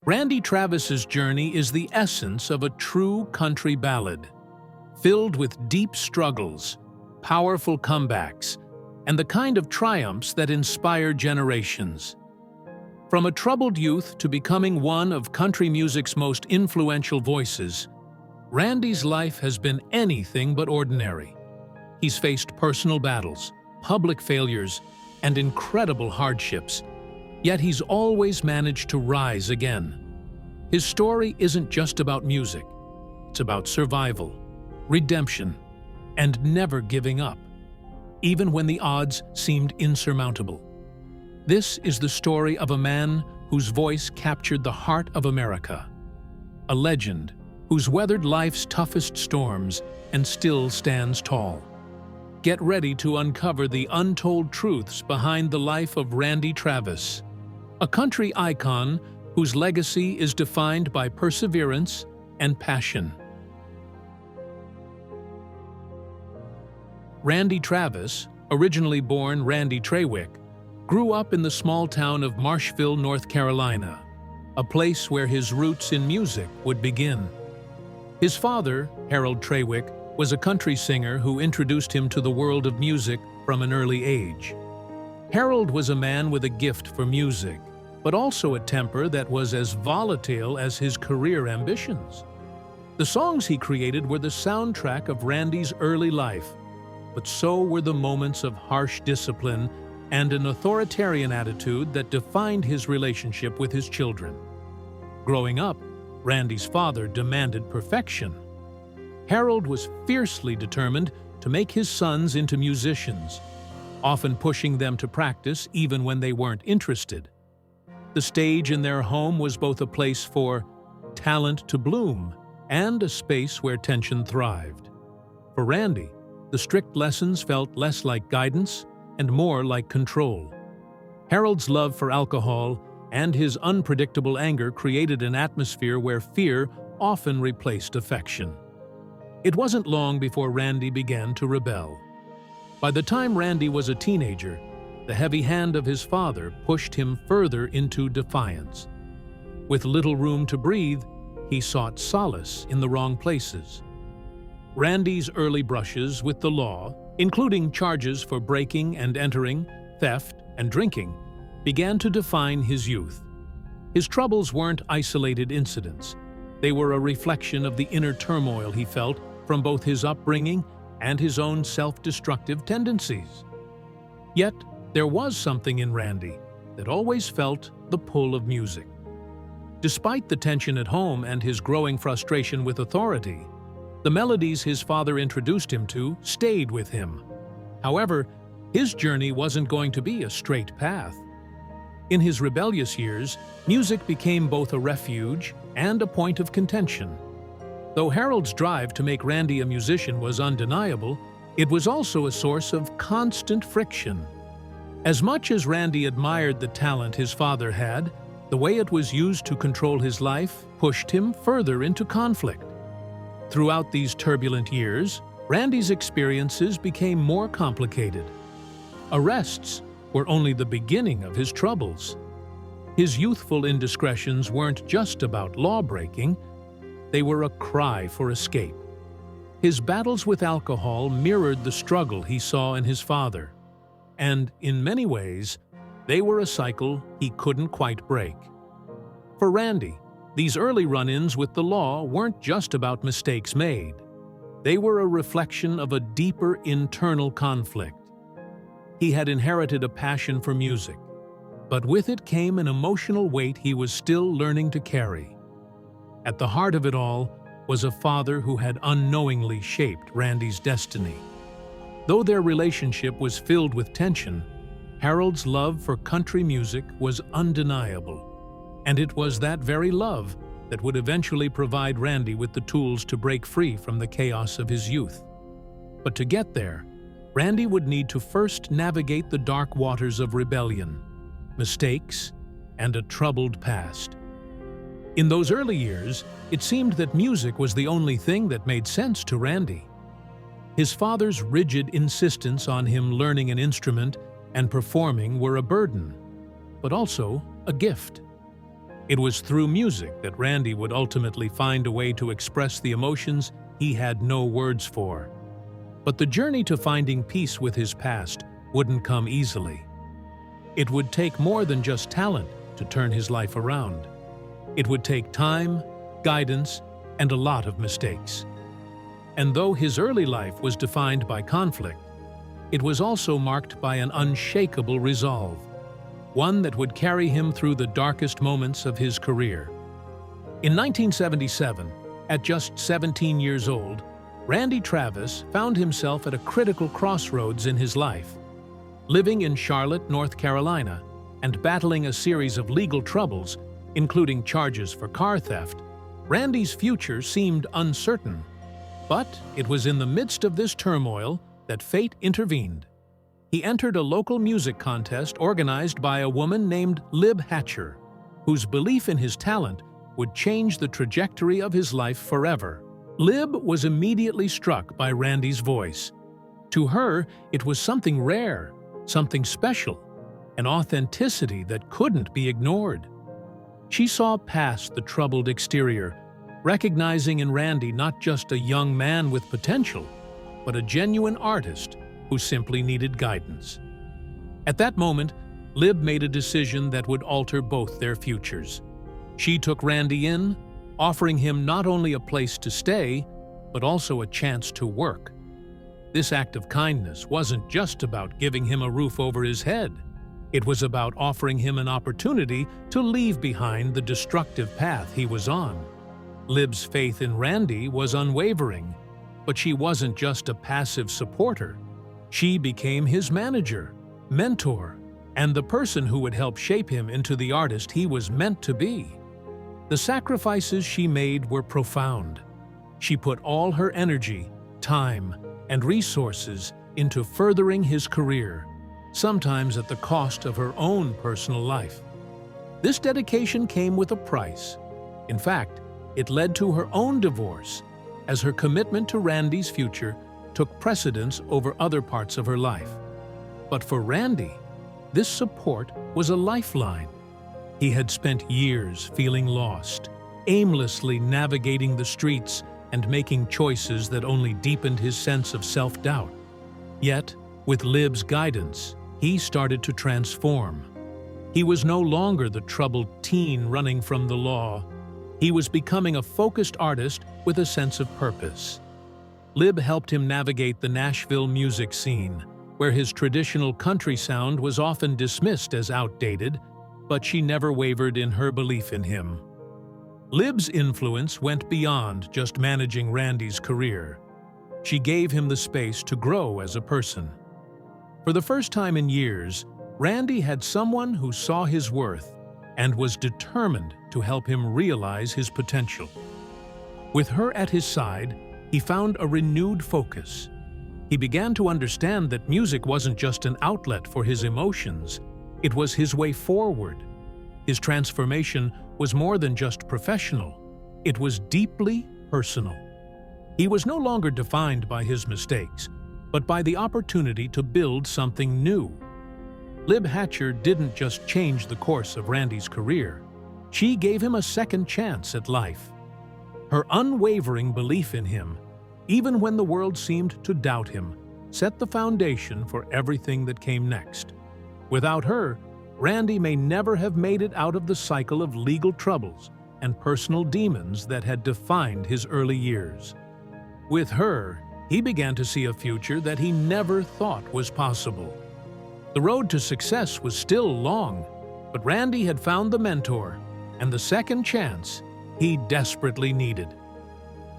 Randy Travis's journey is the essence of a true country ballad, filled with deep struggles, powerful comebacks, and the kind of triumphs that inspire generations. From a troubled youth to becoming one of country music's most influential voices, Randy's life has been anything but ordinary. He's faced personal battles, public failures, and incredible hardships, yet he's always managed to rise again. His story isn't just about music. It's about survival, redemption, and never giving up, even when the odds seemed insurmountable. This is the story of a man whose voice captured the heart of America, a legend who's weathered life's toughest storms and still stands tall. Get ready to uncover the untold truths behind the life of Randy Travis, a country icon whose legacy is defined by perseverance and passion. Randy Travis, originally born Randy Traywick, grew up in the small town of Marshville, North Carolina, a place where his roots in music would begin. His father, Harold Traywick, was a country singer who introduced him to the world of music from an early age. Harold was a man with a gift for music, but also a temper that was as volatile as his career ambitions. The songs he created were the soundtrack of Randy's early life, but so were the moments of harsh discipline and an authoritarian attitude that defined his relationship with his children. Growing up, Randy's father demanded perfection. Harold was fiercely determined to make his sons into musicians, often pushing them to practice even when they weren't interested. The stage in their home was both a place for talent to bloom and a space where tension thrived. For Randy, the strict lessons felt less like guidance and more like control. Harold's love for alcohol and his unpredictable anger created an atmosphere where fear often replaced affection. It wasn't long before Randy began to rebel. By the time Randy was a teenager, the heavy hand of his father pushed him further into defiance. With little room to breathe, he sought solace in the wrong places. Randy's early brushes with the law, including charges for breaking and entering, theft, and drinking, began to define his youth. His troubles weren't isolated incidents. They were a reflection of the inner turmoil he felt from both his upbringing and his own self-destructive tendencies. Yet, there was something in Randy that always felt the pull of music. Despite the tension at home and his growing frustration with authority, the melodies his father introduced him to stayed with him. However, his journey wasn't going to be a straight path. In his rebellious years, music became both a refuge and a point of contention. Though Harold's drive to make Randy a musician was undeniable, it was also a source of constant friction. As much as Randy admired the talent his father had, the way it was used to control his life pushed him further into conflict. Throughout these turbulent years, Randy's experiences became more complicated. Arrests were only the beginning of his troubles. His youthful indiscretions weren't just about law-breaking, they were a cry for escape. His battles with alcohol mirrored the struggle he saw in his father, and in many ways, they were a cycle he couldn't quite break. For Randy, these early run-ins with the law weren't just about mistakes made. They were a reflection of a deeper internal conflict. He had inherited a passion for music, but with it came an emotional weight he was still learning to carry. At the heart of it all was a father who had unknowingly shaped Randy's destiny. Though their relationship was filled with tension, Harold's love for country music was undeniable, and it was that very love that would eventually provide Randy with the tools to break free from the chaos of his youth. But to get there, Randy would need to first navigate the dark waters of rebellion, mistakes, and a troubled past. In those early years, it seemed that music was the only thing that made sense to Randy. His father's rigid insistence on him learning an instrument and performing were a burden, but also a gift. It was through music that Randy would ultimately find a way to express the emotions he had no words for. But the journey to finding peace with his past wouldn't come easily. It would take more than just talent to turn his life around. It would take time, guidance, and a lot of mistakes. And though his early life was defined by conflict, it was also marked by an unshakable resolve, one that would carry him through the darkest moments of his career. In 1977, at just 17 years old, Randy Travis found himself at a critical crossroads in his life. Living in Charlotte, North Carolina, and battling a series of legal troubles, including charges for car theft, Randy's future seemed uncertain. But it was in the midst of this turmoil that fate intervened. He entered a local music contest organized by a woman named Lib Hatcher, whose belief in his talent would change the trajectory of his life forever. Lib was immediately struck by Randy's voice. To her, it was something rare, something special, an authenticity that couldn't be ignored. She saw past the troubled exterior, recognizing in Randy not just a young man with potential, but a genuine artist who simply needed guidance. At that moment, Lib made a decision that would alter both their futures. She took Randy in, offering him not only a place to stay, but also a chance to work. This act of kindness wasn't just about giving him a roof over his head. It was about offering him an opportunity to leave behind the destructive path he was on. Lib's faith in Randy was unwavering, but she wasn't just a passive supporter. She became his manager, mentor, and the person who would help shape him into the artist he was meant to be. The sacrifices she made were profound. She put all her energy, time, and resources into furthering his career, sometimes at the cost of her own personal life. This dedication came with a price. In fact, it led to her own divorce, as her commitment to Randy's future took precedence over other parts of her life. But for Randy, this support was a lifeline. He had spent years feeling lost, aimlessly navigating the streets and making choices that only deepened his sense of self-doubt. Yet, with Lib's guidance, he started to transform. He was no longer the troubled teen running from the law. He was becoming a focused artist with a sense of purpose. Lib helped him navigate the Nashville music scene, where his traditional country sound was often dismissed as outdated, but she never wavered in her belief in him. Lib's influence went beyond just managing Randy's career. She gave him the space to grow as a person. For the first time in years, Randy had someone who saw his worth and was determined to help him realize his potential. With her at his side, he found a renewed focus. He began to understand that music wasn't just an outlet for his emotions, it was his way forward. His transformation was more than just professional, it was deeply personal. He was no longer defined by his mistakes, but by the opportunity to build something new. Lib Hatcher didn't just change the course of Randy's career, she gave him a second chance at life. Her unwavering belief in him, even when the world seemed to doubt him, set the foundation for everything that came next. Without her, Randy may never have made it out of the cycle of legal troubles and personal demons that had defined his early years. With her, he began to see a future that he never thought was possible. The road to success was still long, but Randy had found the mentor and the second chance he desperately needed.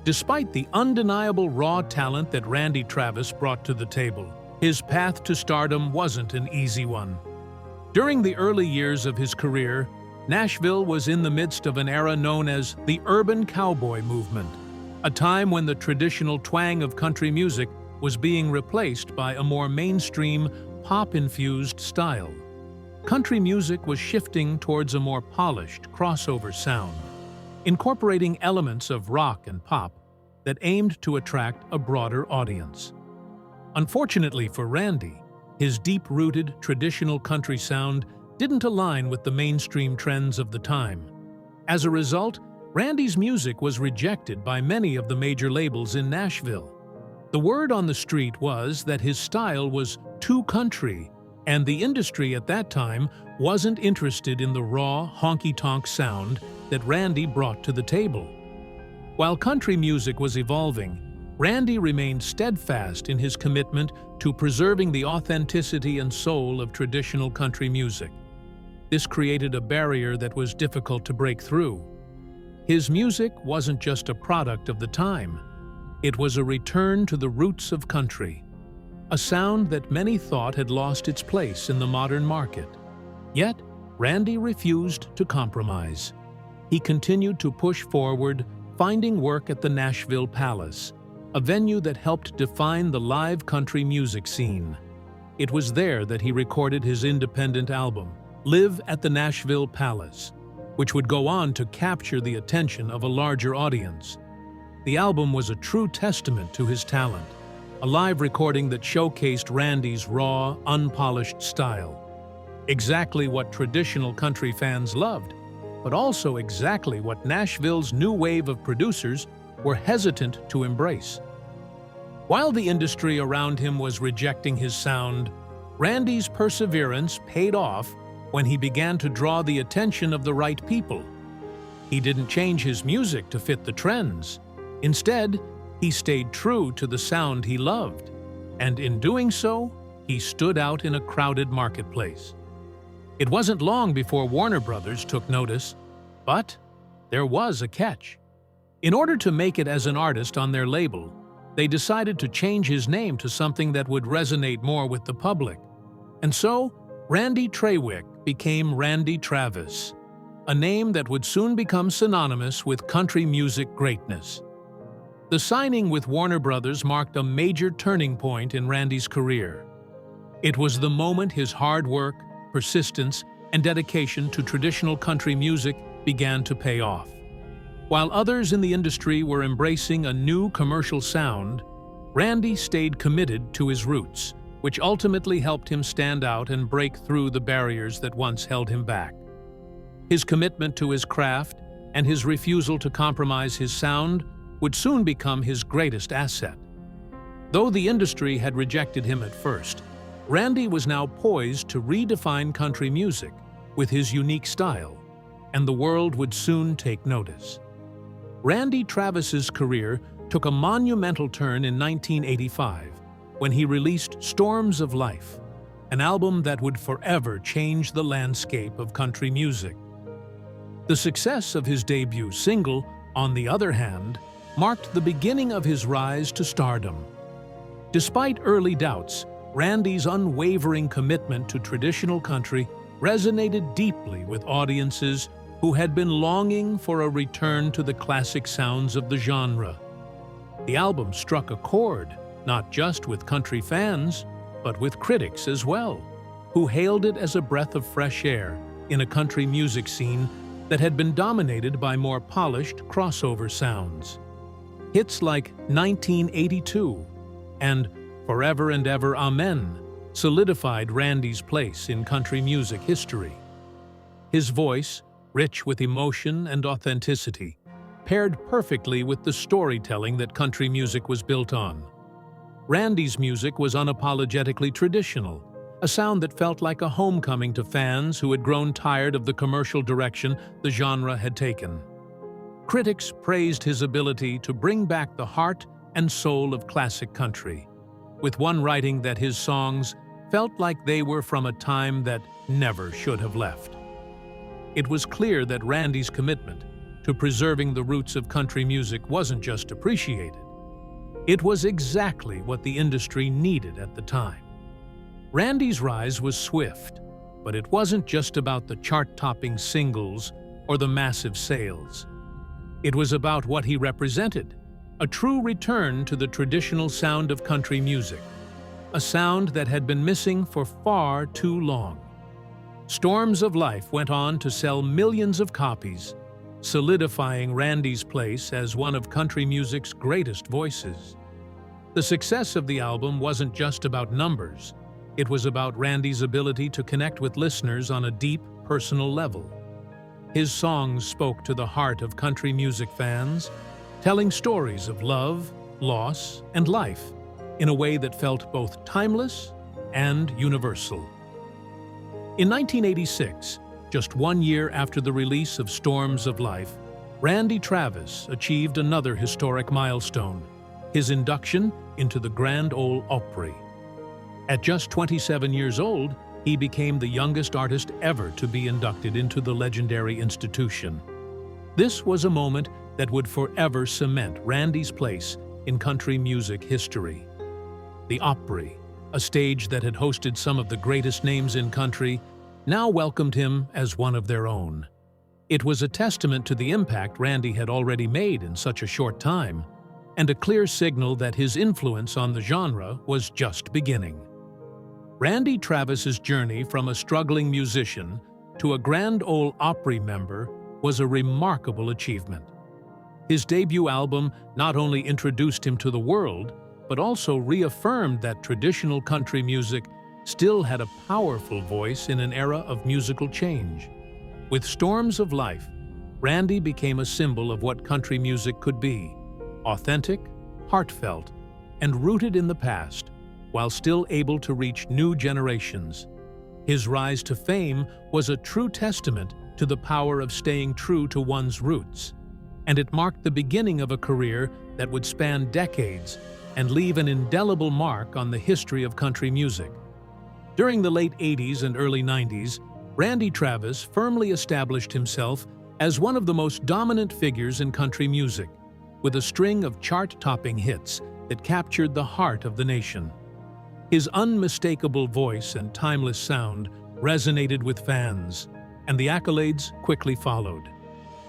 Despite the undeniable raw talent that Randy Travis brought to the table, his path to stardom wasn't an easy one. During the early years of his career, Nashville was in the midst of an era known as the urban cowboy movement, a time when the traditional twang of country music was being replaced by a more mainstream, pop-infused style. Country music was shifting towards a more polished, crossover sound, incorporating elements of rock and pop that aimed to attract a broader audience. Unfortunately for Randy, his deep-rooted, traditional country sound didn't align with the mainstream trends of the time. As a result, Randy's music was rejected by many of the major labels in Nashville. The word on the street was that his style was too country, and the industry at that time wasn't interested in the raw, honky-tonk sound that Randy brought to the table. While country music was evolving, Randy remained steadfast in his commitment to preserving the authenticity and soul of traditional country music. This created a barrier that was difficult to break through. His music wasn't just a product of the time. It was a return to the roots of country, a sound that many thought had lost its place in the modern market. Yet, Randy refused to compromise. He continued to push forward, finding work at the Nashville Palace, a venue that helped define the live country music scene. It was there that he recorded his independent album, Live at the Nashville Palace, which would go on to capture the attention of a larger audience. The album was a true testament to his talent, a live recording that showcased Randy's raw, unpolished style. Exactly what traditional country fans loved, but also exactly what Nashville's new wave of producers were hesitant to embrace. While the industry around him was rejecting his sound, Randy's perseverance paid off when he began to draw the attention of the right people. He didn't change his music to fit the trends. Instead, he stayed true to the sound he loved, and in doing so, he stood out in a crowded marketplace. It wasn't long before Warner Brothers took notice, but there was a catch. In order to make it as an artist on their label, they decided to change his name to something that would resonate more with the public. And so, Randy Traywick became Randy Travis, a name that would soon become synonymous with country music greatness. The signing with Warner Brothers marked a major turning point in Randy's career. It was the moment his hard work, persistence, and dedication to traditional country music began to pay off. While others in the industry were embracing a new commercial sound, Randy stayed committed to his roots, which ultimately helped him stand out and break through the barriers that once held him back. His commitment to his craft and his refusal to compromise his sound would soon become his greatest asset. Though the industry had rejected him at first, Randy was now poised to redefine country music with his unique style, and the world would soon take notice. Randy Travis's career took a monumental turn in 1985 when he released Storms of Life, an album that would forever change the landscape of country music. The success of his debut single, on the other hand, marked the beginning of his rise to stardom. Despite early doubts, Randy's unwavering commitment to traditional country resonated deeply with audiences who had been longing for a return to the classic sounds of the genre. The album struck a chord, not just with country fans, but with critics as well, who hailed it as a breath of fresh air in a country music scene that had been dominated by more polished crossover sounds. Hits like 1982 and Forever and Ever Amen solidified Randy's place in country music history. His voice, rich with emotion and authenticity, paired perfectly with the storytelling that country music was built on. Randy's music was unapologetically traditional, a sound that felt like a homecoming to fans who had grown tired of the commercial direction the genre had taken. Critics praised his ability to bring back the heart and soul of classic country, with one writing that his songs felt like they were from a time that never should have left. It was clear that Randy's commitment to preserving the roots of country music wasn't just appreciated. It was exactly what the industry needed at the time. Randy's rise was swift, but it wasn't just about the chart-topping singles or the massive sales. It was about what he represented, a true return to the traditional sound of country music, a sound that had been missing for far too long. Storms of Life went on to sell millions of copies, solidifying Randy's place as one of country music's greatest voices. The success of the album wasn't just about numbers. It was about Randy's ability to connect with listeners on a deep, personal level. His songs spoke to the heart of country music fans, telling stories of love, loss, and life in a way that felt both timeless and universal. In 1986, just 1 year after the release of Storms of Life, Randy Travis achieved another historic milestone, his induction into the Grand Ole Opry. At just 27 years old, he became the youngest artist ever to be inducted into the legendary institution. This was a moment that would forever cement Randy's place in country music history. The Opry, a stage that had hosted some of the greatest names in country, now welcomed him as one of their own. It was a testament to the impact Randy had already made in such a short time, and a clear signal that his influence on the genre was just beginning. Randy Travis's journey from a struggling musician to a Grand Ole Opry member was a remarkable achievement. His debut album not only introduced him to the world, but also reaffirmed that traditional country music still had a powerful voice in an era of musical change. With Storms of Life, Randy became a symbol of what country music could be: authentic, heartfelt, and rooted in the past, while still able to reach new generations. His rise to fame was a true testament to the power of staying true to one's roots, and it marked the beginning of a career that would span decades and leave an indelible mark on the history of country music. During the late 80s and early 90s, Randy Travis firmly established himself as one of the most dominant figures in country music, with a string of chart-topping hits that captured the heart of the nation. His unmistakable voice and timeless sound resonated with fans, and the accolades quickly followed.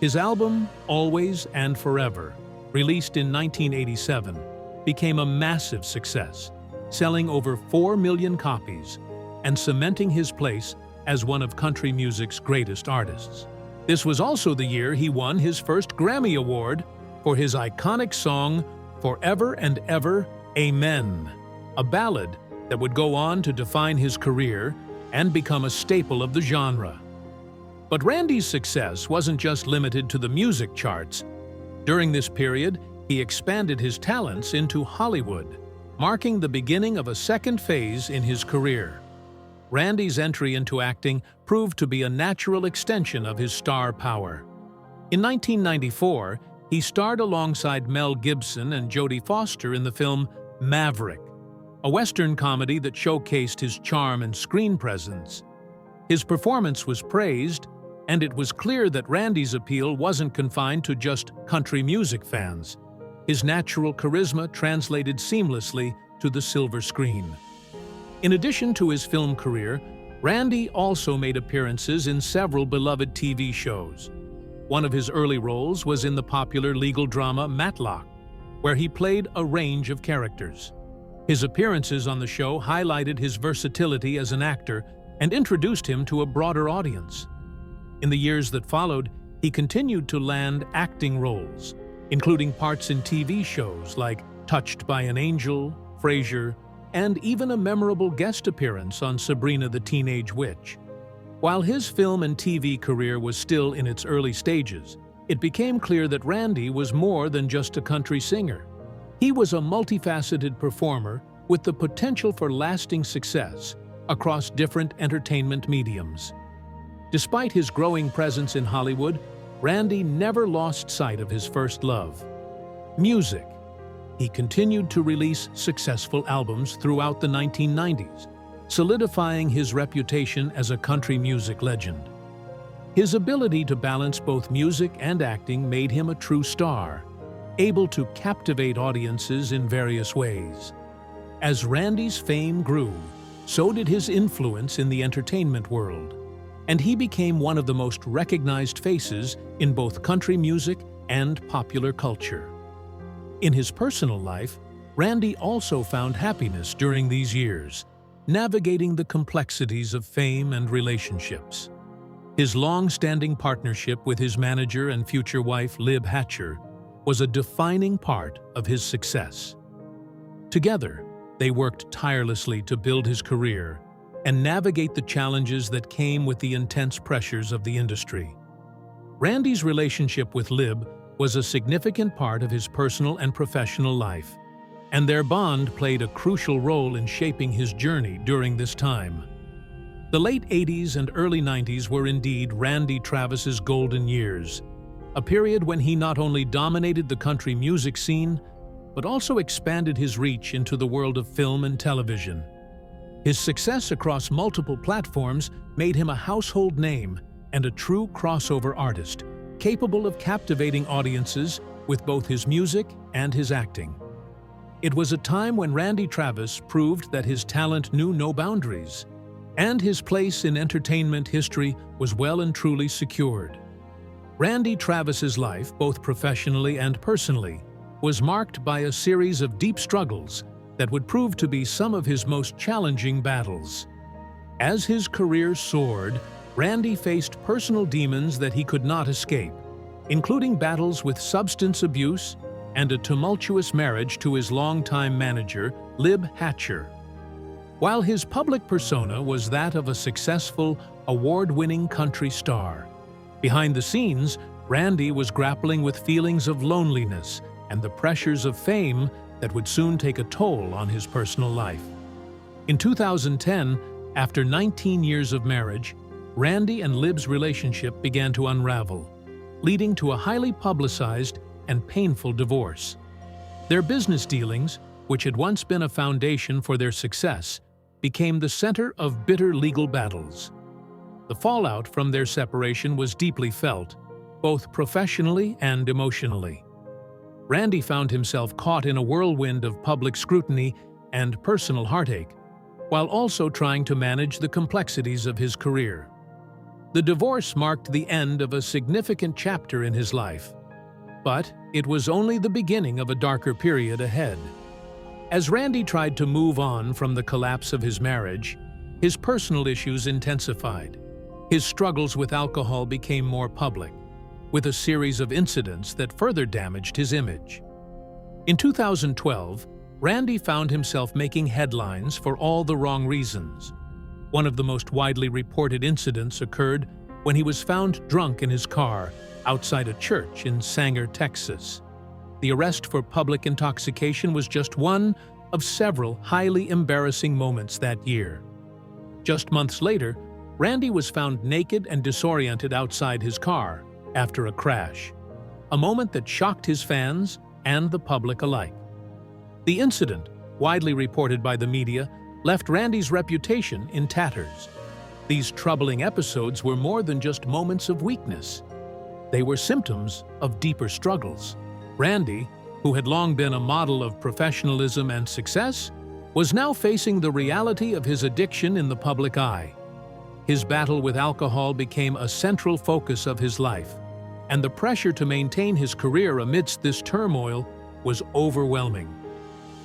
His album, Always and Forever, released in 1987, became a massive success, selling over 4 million copies and cementing his place as one of country music's greatest artists. This was also the year he won his first Grammy Award for his iconic song, Forever and Ever, Amen, a ballad that would go on to define his career and become a staple of the genre. But Randy's success wasn't just limited to the music charts. During this period, he expanded his talents into Hollywood, marking the beginning of a second phase in his career. Randy's entry into acting proved to be a natural extension of his star power. In 1994, he starred alongside Mel Gibson and Jodie Foster in the film Maverick, a Western comedy that showcased his charm and screen presence. His performance was praised, and it was clear that Randy's appeal wasn't confined to just country music fans. His natural charisma translated seamlessly to the silver screen. In addition to his film career, Randy also made appearances in several beloved TV shows. One of his early roles was in the popular legal drama Matlock, where he played a range of characters. His appearances on the show highlighted his versatility as an actor and introduced him to a broader audience. In the years that followed, he continued to land acting roles, including parts in TV shows like Touched by an Angel, Frasier, and even a memorable guest appearance on Sabrina the Teenage Witch. While his film and TV career was still in its early stages, it became clear that Randy was more than just a country singer. He was a multifaceted performer with the potential for lasting success across different entertainment mediums. Despite his growing presence in Hollywood, Randy never lost sight of his first love: music. He continued to release successful albums throughout the 1990s, solidifying his reputation as a country music legend. His ability to balance both music and acting made him a true star, able to captivate audiences in various ways. As Randy's fame grew, so did his influence in the entertainment world, and he became one of the most recognized faces in both country music and popular culture. In his personal life, Randy also found happiness during these years, navigating the complexities of fame and relationships. His long-standing partnership with his manager and future wife, Lib Hatcher, was a defining part of his success. Together, they worked tirelessly to build his career and navigate the challenges that came with the intense pressures of the industry. Randy's relationship with Lib was a significant part of his personal and professional life, and their bond played a crucial role in shaping his journey during this time. The late 80s and early 90s were indeed Randy Travis's golden years, a period when he not only dominated the country music scene, but also expanded his reach into the world of film and television. His success across multiple platforms made him a household name and a true crossover artist, capable of captivating audiences with both his music and his acting. It was a time when Randy Travis proved that his talent knew no boundaries, and his place in entertainment history was well and truly secured. Randy Travis's life, both professionally and personally, was marked by a series of deep struggles that would prove to be some of his most challenging battles. As his career soared, Randy faced personal demons that he could not escape, including battles with substance abuse and a tumultuous marriage to his longtime manager, Lib Hatcher. While his public persona was that of a successful, award-winning country star, behind the scenes, Randy was grappling with feelings of loneliness and the pressures of fame that would soon take a toll on his personal life. In 2010, after 19 years of marriage, Randy and Lib's relationship began to unravel, leading to a highly publicized and painful divorce. Their business dealings, which had once been a foundation for their success, became the center of bitter legal battles. The fallout from their separation was deeply felt, both professionally and emotionally. Randy found himself caught in a whirlwind of public scrutiny and personal heartache, while also trying to manage the complexities of his career. The divorce marked the end of a significant chapter in his life, but it was only the beginning of a darker period ahead. As Randy tried to move on from the collapse of his marriage, his personal issues intensified. His struggles with alcohol became more public, with a series of incidents that further damaged his image. In 2012, Randy found himself making headlines for all the wrong reasons. One of the most widely reported incidents occurred when he was found drunk in his car outside a church in Sanger, Texas. The arrest for public intoxication was just one of several highly embarrassing moments that year. Just months later, Randy was found naked and disoriented outside his car after a crash, a moment that shocked his fans and the public alike. The incident, widely reported by the media, left Randy's reputation in tatters. These troubling episodes were more than just moments of weakness. They were symptoms of deeper struggles. Randy, who had long been a model of professionalism and success, was now facing the reality of his addiction in the public eye. His battle with alcohol became a central focus of his life, and the pressure to maintain his career amidst this turmoil was overwhelming.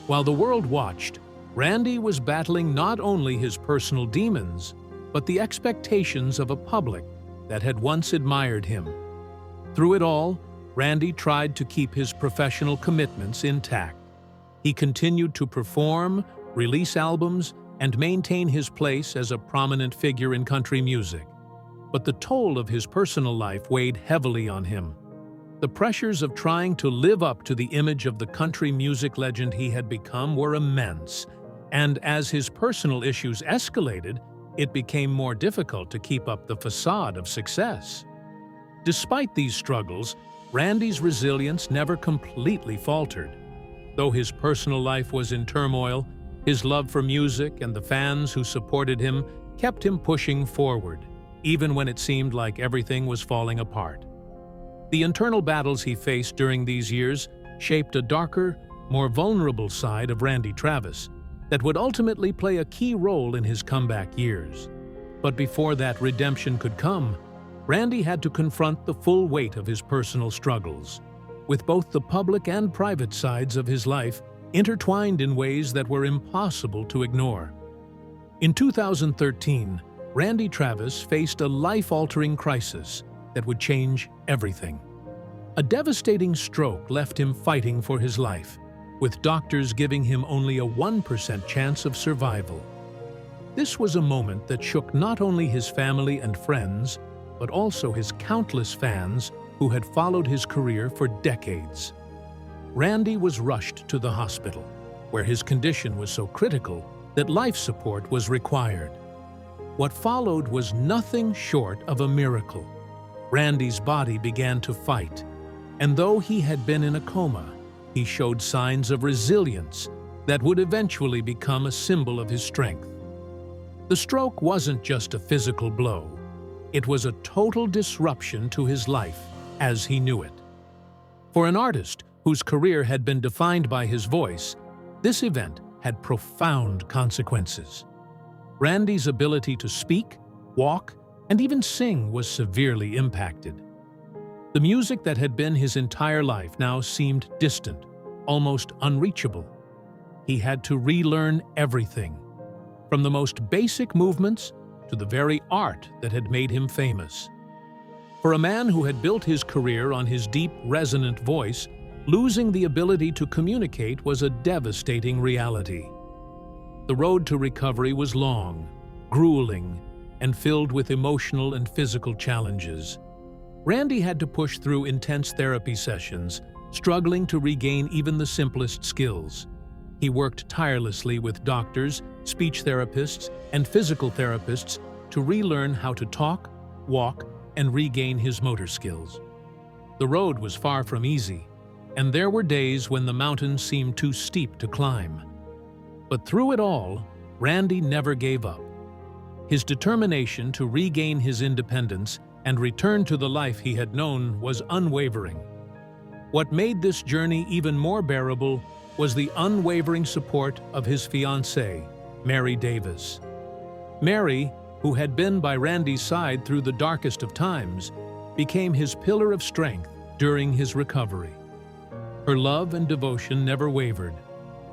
While the world watched, Randy was battling not only his personal demons, but the expectations of a public that had once admired him. Through it all, Randy tried to keep his professional commitments intact. He continued to perform, release albums, and maintain his place as a prominent figure in country music. But the toll of his personal life weighed heavily on him. The pressures of trying to live up to the image of the country music legend he had become were immense, and as his personal issues escalated, it became more difficult to keep up the facade of success. Despite these struggles, Randy's resilience never completely faltered. Though his personal life was in turmoil, his love for music and the fans who supported him kept him pushing forward, even when it seemed like everything was falling apart. The internal battles he faced during these years shaped a darker, more vulnerable side of Randy Travis that would ultimately play a key role in his comeback years. But before that redemption could come, Randy had to confront the full weight of his personal struggles, with both the public and private sides of his life intertwined in ways that were impossible to ignore. In 2013, Randy Travis faced a life-altering crisis that would change everything. A devastating stroke left him fighting for his life, with doctors giving him only a 1% chance of survival. This was a moment that shook not only his family and friends, but also his countless fans who had followed his career for decades. Randy was rushed to the hospital, where his condition was so critical that life support was required. What followed was nothing short of a miracle. Randy's body began to fight, and though he had been in a coma, he showed signs of resilience that would eventually become a symbol of his strength. The stroke wasn't just a physical blow. It was a total disruption to his life as he knew it. For an artist whose career had been defined by his voice, this event had profound consequences. Randy's ability to speak, walk, and even sing was severely impacted. The music that had been his entire life now seemed distant, almost unreachable. He had to relearn everything, from the most basic movements to the very art that had made him famous. For a man who had built his career on his deep, resonant voice, losing the ability to communicate was a devastating reality. The road to recovery was long, grueling, and filled with emotional and physical challenges. Randy had to push through intense therapy sessions, struggling to regain even the simplest skills. He worked tirelessly with doctors, speech therapists, and physical therapists to relearn how to talk, walk, and regain his motor skills. The road was far from easy, and there were days when the mountain seemed too steep to climb. But through it all, Randy never gave up. His determination to regain his independence and return to the life he had known was unwavering. What made this journey even more bearable was the unwavering support of his fiancée, Mary Davis. Mary, who had been by Randy's side through the darkest of times, became his pillar of strength during his recovery. Her love and devotion never wavered,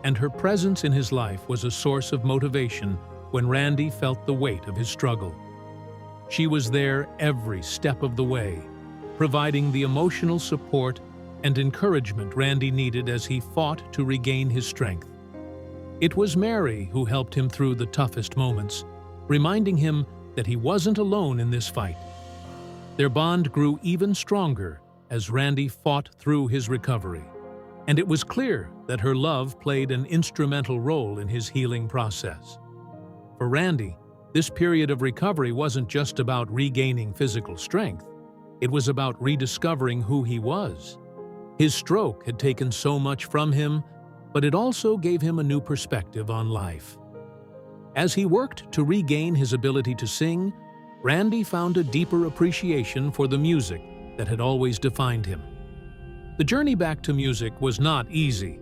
and her presence in his life was a source of motivation when Randy felt the weight of his struggle. She was there every step of the way, providing the emotional support and encouragement Randy needed as he fought to regain his strength. It was Mary who helped him through the toughest moments, reminding him that he wasn't alone in this fight. Their bond grew even stronger as Randy fought through his recovery, and it was clear that her love played an instrumental role in his healing process. For Randy, this period of recovery wasn't just about regaining physical strength. It was about rediscovering who he was. His stroke had taken so much from him, but it also gave him a new perspective on life. As he worked to regain his ability to sing, Randy found a deeper appreciation for the music that had always defined him. The journey back to music was not easy,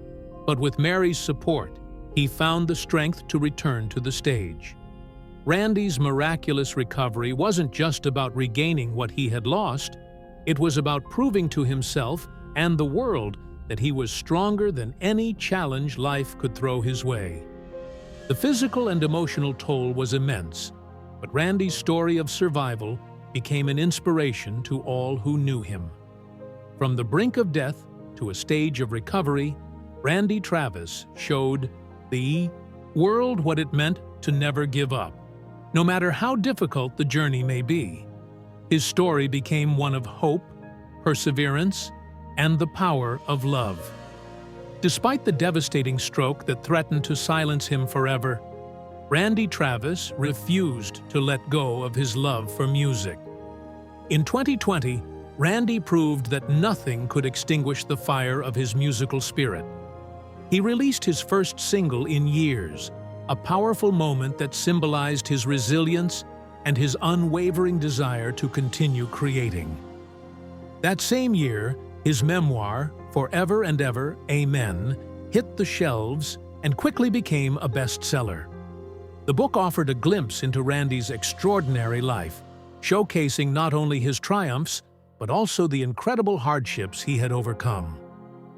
but with Mary's support, he found the strength to return to the stage. Randy's miraculous recovery wasn't just about regaining what he had lost, it was about proving to himself and the world that he was stronger than any challenge life could throw his way. The physical and emotional toll was immense, but Randy's story of survival became an inspiration to all who knew him. From the brink of death to a stage of recovery, Randy Travis showed the world what it meant to never give up, no matter how difficult the journey may be. His story became one of hope, perseverance, and the power of love. Despite the devastating stroke that threatened to silence him forever, Randy Travis refused to let go of his love for music. In 2020, Randy proved that nothing could extinguish the fire of his musical spirit. He released his first single in years, a powerful moment that symbolized his resilience and his unwavering desire to continue creating. That same year, his memoir, Forever and Ever, Amen, hit the shelves and quickly became a bestseller. The book offered a glimpse into Randy's extraordinary life, showcasing not only his triumphs, but also the incredible hardships he had overcome.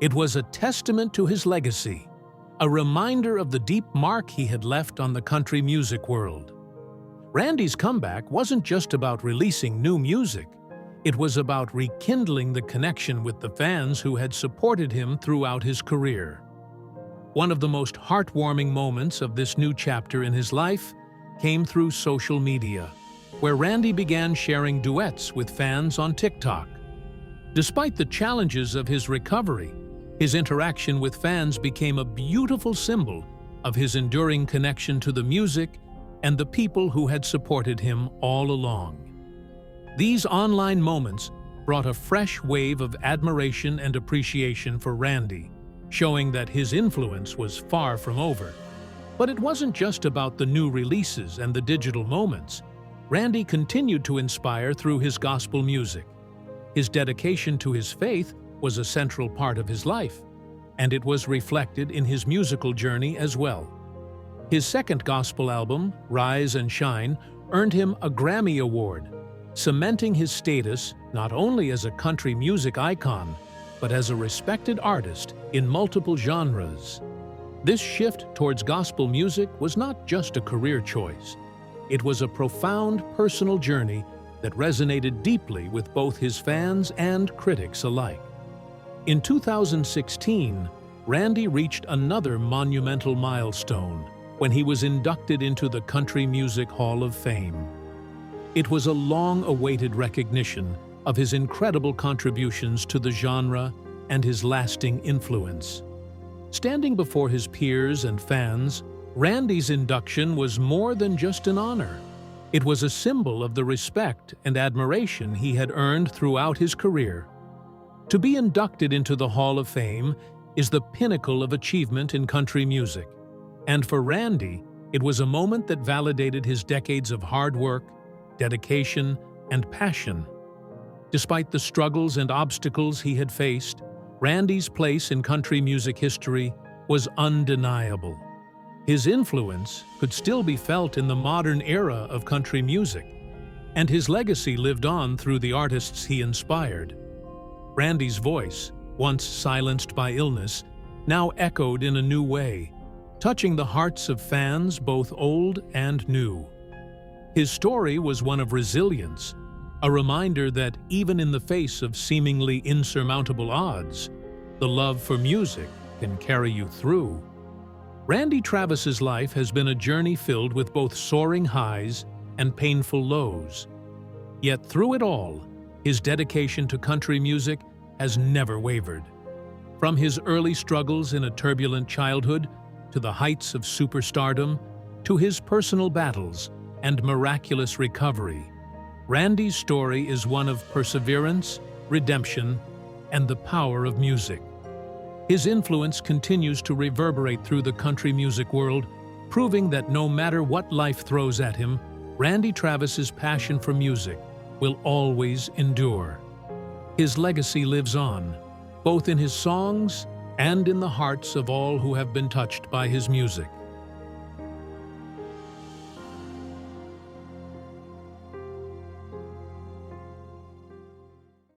It was a testament to his legacy, a reminder of the deep mark he had left on the country music world. Randy's comeback wasn't just about releasing new music. It was about rekindling the connection with the fans who had supported him throughout his career. One of the most heartwarming moments of this new chapter in his life came through social media. where Randy began sharing duets with fans on TikTok. Despite the challenges of his recovery, his interaction with fans became a beautiful symbol of his enduring connection to the music and the people who had supported him all along. These online moments brought a fresh wave of admiration and appreciation for Randy, showing that his influence was far from over. But it wasn't just about the new releases and the digital moments. Randy continued to inspire through his gospel music. His dedication to his faith was a central part of his life, and it was reflected in his musical journey as well. His second gospel album, Rise and Shine, earned him a Grammy Award, cementing his status not only as a country music icon, but as a respected artist in multiple genres. This shift towards gospel music was not just a career choice. It was a profound personal journey that resonated deeply with both his fans and critics alike. In 2016, Randy reached another monumental milestone when he was inducted into the Country Music Hall of Fame. It was a long-awaited recognition of his incredible contributions to the genre and his lasting influence. Standing before his peers and fans, Randy's induction was more than just an honor. It was a symbol of the respect and admiration he had earned throughout his career. To be inducted into the Hall of Fame is the pinnacle of achievement in country music. And for Randy, it was a moment that validated his decades of hard work, dedication, and passion. Despite the struggles and obstacles he had faced, Randy's place in country music history was undeniable. His influence could still be felt in the modern era of country music, and his legacy lived on through the artists he inspired. Randy's voice, once silenced by illness, now echoed in a new way, touching the hearts of fans both old and new. His story was one of resilience, a reminder that even in the face of seemingly insurmountable odds, the love for music can carry you through. Randy Travis's life has been a journey filled with both soaring highs and painful lows. Yet through it all, his dedication to country music has never wavered. From his early struggles in a turbulent childhood to the heights of superstardom, to his personal battles and miraculous recovery, Randy's story is one of perseverance, redemption, and the power of music. His influence continues to reverberate through the country music world, proving that no matter what life throws at him, Randy Travis's passion for music will always endure. His legacy lives on, both in his songs and in the hearts of all who have been touched by his music.